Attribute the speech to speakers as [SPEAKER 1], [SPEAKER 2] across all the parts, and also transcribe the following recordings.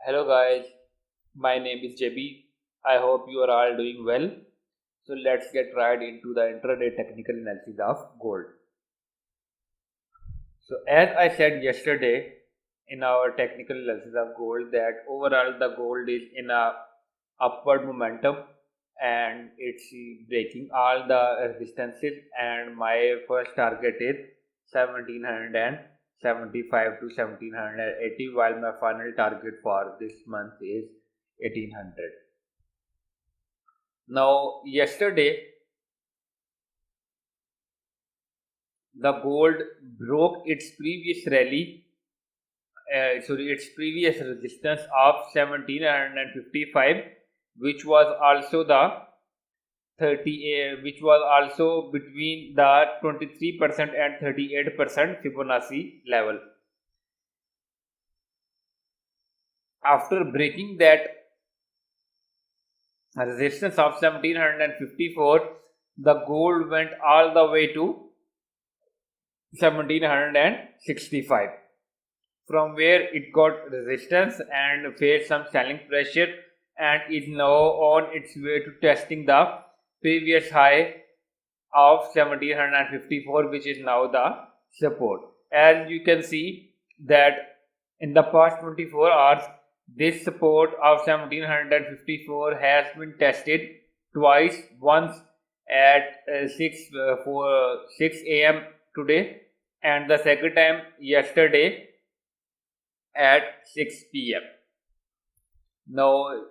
[SPEAKER 1] Hello guys, my name is JB. I hope you are all doing well. So let's get right into the intraday technical analysis of gold. So as I said yesterday in our technical analysis of gold that overall the gold is in a upward momentum and it's breaking all the resistances, and my first target is 1775 to 1780, while my final target for this month is 1800. Now yesterday the gold broke its previous previous resistance of 1755, which was also the 30, which was also between the 23% and 38% Fibonacci level. After breaking that resistance of 1754, the gold went all the way to 1765, from where it got resistance and faced some selling pressure and is now on its way to testing the previous high of 1754, which is now the support. As you can see that in the past 24 hours, this support of 1754 has been tested twice, once at 6 a.m. today and the second time yesterday at 6 p.m. Now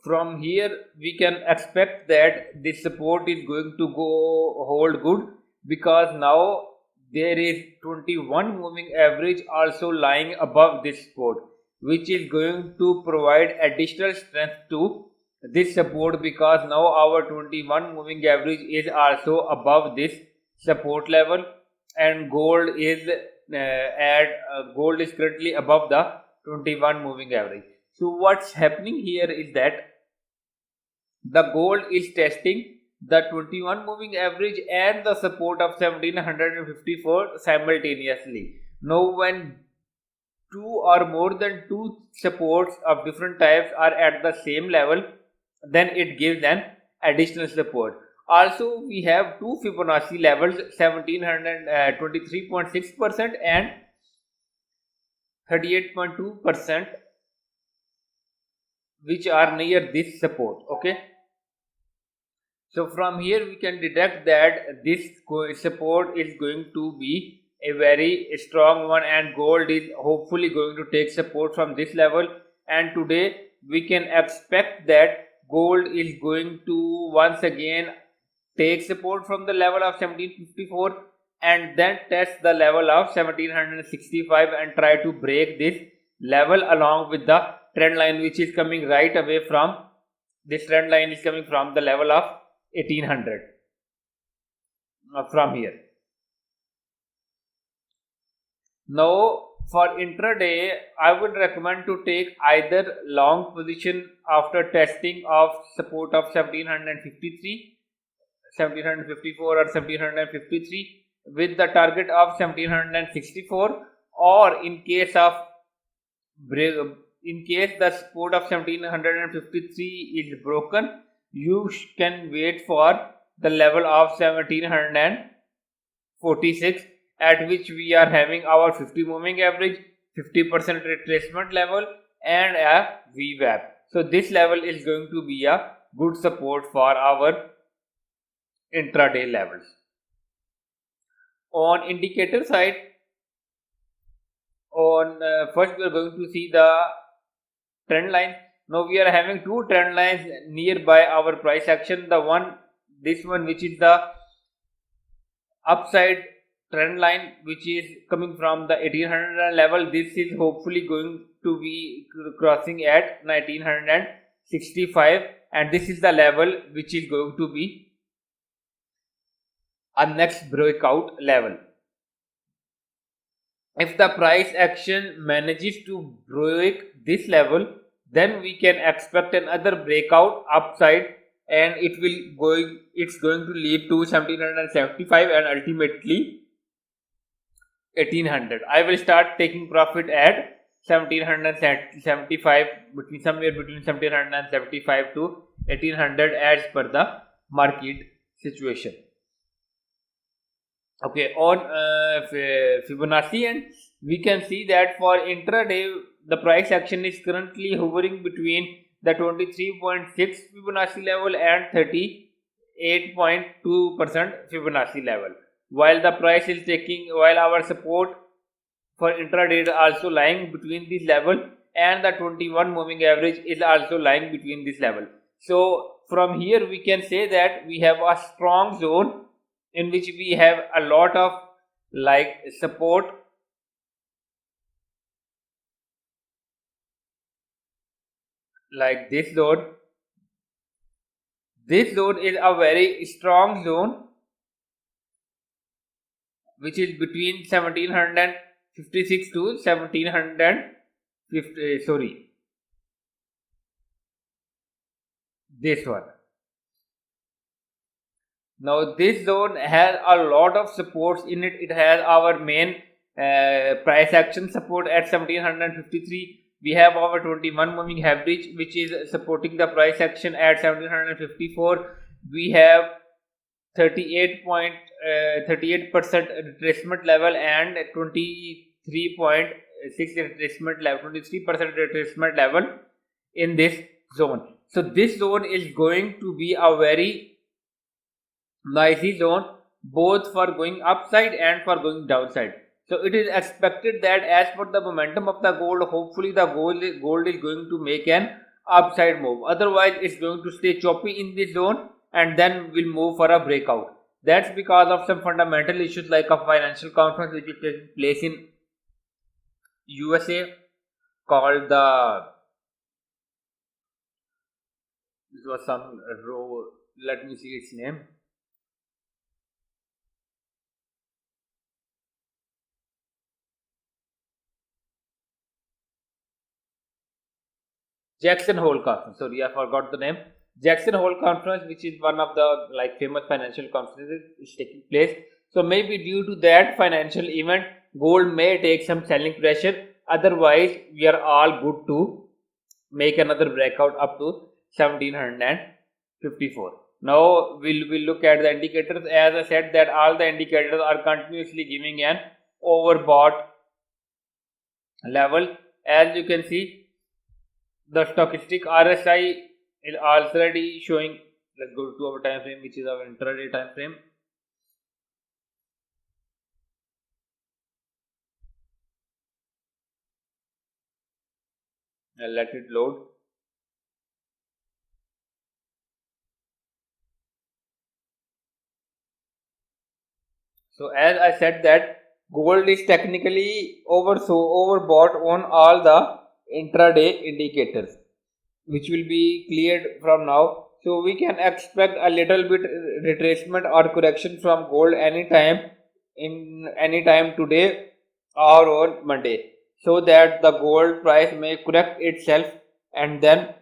[SPEAKER 1] from here we can expect that this support is going to go hold good, because now there is 21 moving average also lying above this support, which is going to provide additional strength to this support, because now our 21 moving average is also above this support level, and gold is currently above the 21 moving average. So what's happening here is that the gold is testing the 21 moving average and the support of 1754 simultaneously. Now when two or more than two supports of different types are at the same level, then it gives an additional support. Also we have two Fibonacci levels, 23.6% and 38.2%, which are near this support. Okay, so from here we can deduct that this support is going to be a very strong one, and gold is hopefully going to take support from this level, and today we can expect that gold is going to once again take support from the level of 1754 and then test the level of 1765 and try to break this level along with the trend line, which is coming right away from this trend line is coming from the level of 1800 from here. Now for intraday, I would recommend to take either long position after testing of support of 1753, 1754 or 1753 with the target of 1764, or in case the support of 1753 is broken, you can wait for the level of 1746, at which we are having our 50 moving average, 50% retracement level and a VWAP. So this level is going to be a good support for our intraday levels. On indicator side, first we are going to see the trend line. Now we are having two trend lines nearby our price action. This one which is the upside trend line, which is coming from the 1800 level. This is hopefully going to be crossing at 1965, and this is the level which is going to be a next breakout level. If the price action manages to break this level, then we can expect another breakout upside, and it's going to lead to 1775 and ultimately 1800. I will start taking profit at 1775, somewhere between 1775 to 1800 as per the market situation. Okay, on Fibonacci, and we can see that for intraday the price action is currently hovering between the 23.6 Fibonacci level and 38.2% Fibonacci level, while the price is while our support for intraday is also lying between this level, and the 21 moving average is also lying between this level. So from here we can say that we have a strong zone in which we have a lot of support, like this zone. This zone is a very strong zone which is between 1756 to 1750, sorry, this one. Now this zone has a lot of supports in it. It has our main price action support at 1753. We have our 21 moving average which is supporting the price action at 1754. We have 38% retracement level and 23.6 retracement level, 23% retracement level in this zone. So this zone is going to be a very noisy zone, both for going upside and for going downside. So it is expected that as per the momentum of the gold, hopefully the gold is going to make an upside move. Otherwise it's going to stay choppy in this zone and then will move for a breakout. That's because of some fundamental issues like a financial conference which is taking place in USA called this was some row, let me see its name. Jackson Hole Conference. Sorry, I forgot the name. Jackson Hole Conference, which is one of the famous financial conferences, is taking place. So maybe due to that financial event, gold may take some selling pressure. Otherwise, we are all good to make another breakout up to 1754. Now we'll look at the indicators. As I said that all the indicators are continuously giving an overbought level. As you can see, the stochastic RSI is already showing. Let's go to our time frame, which is our intraday time frame. I'll let it load. So as I said that gold is technically overbought on all the intraday indicators, which will be cleared from now. So we can expect a little bit retracement or correction from gold anytime today or on Monday, so that the gold price may correct itself and then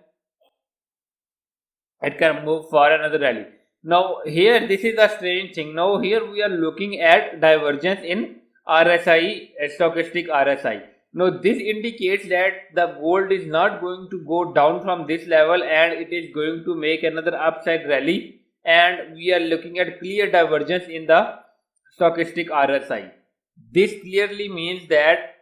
[SPEAKER 1] it can move for another rally. Now here this is a strange thing. Now here we are looking at divergence in RSI, stochastic RSI. Now this indicates that the gold is not going to go down from this level and it is going to make another upside rally, and we are looking at clear divergence in the stochastic RSI. This clearly means that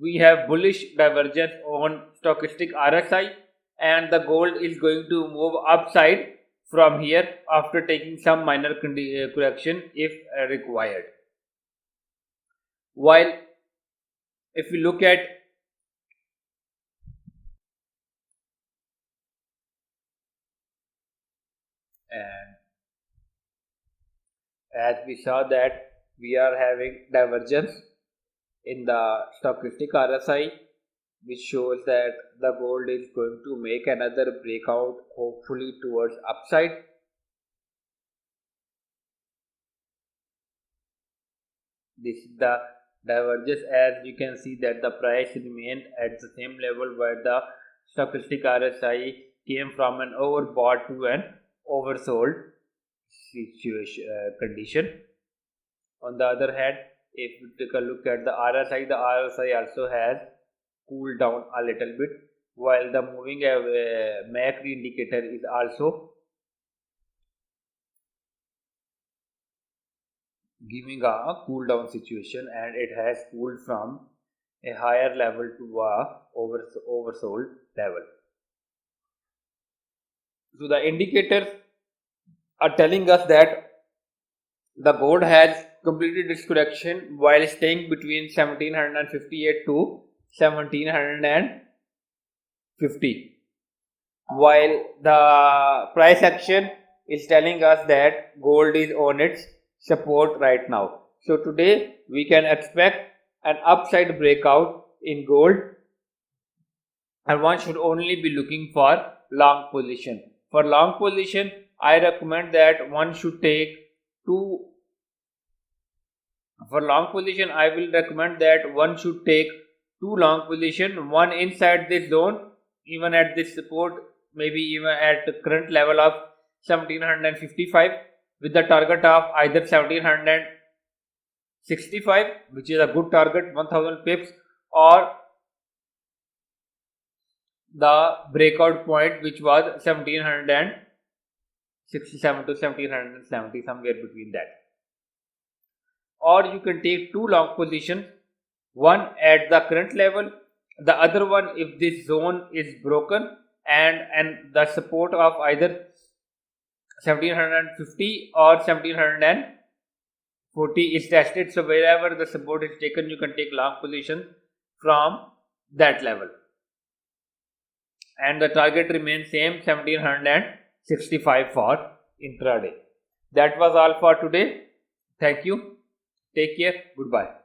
[SPEAKER 1] we have bullish divergence on stochastic RSI, and the gold is going to move upside from here after taking some minor correction if required. While if we look at and as we saw that we are having divergence in the stochastic RSI, which shows that the gold is going to make another breakout, hopefully towards upside. This is the divergence. As you can see that the price remained at the same level where the stochastic RSI came from an overbought to an oversold situation condition. On the other hand, If you take a look at the RSI also has cooled down a little bit, while the moving MACD indicator is also giving a cool down situation, and it has cooled from a higher level to a oversold level. So the indicators are telling us that the gold has completed its correction while staying between 1758 to 1750, while the price action is telling us that gold is on its support right now. So today we can expect an upside breakout in gold, and one should only be looking for long position. For long position, I recommend that one should take two. For long position, I will recommend that one should take two long position, one inside this zone, even at this support, maybe even at the current level of 1755, with the target of either 1765, which is a good target, 1000 pips, or the breakout point, which was 1767 to 1770, somewhere between that. Or you can take two long positions, one at the current level, the other one if this zone is broken and the support of either 1750 or 1740 is tested. So wherever the support is taken, you can take long position from that level, and the target remains same, 1765 for intraday. That was all for today. Thank you. Take care. Goodbye.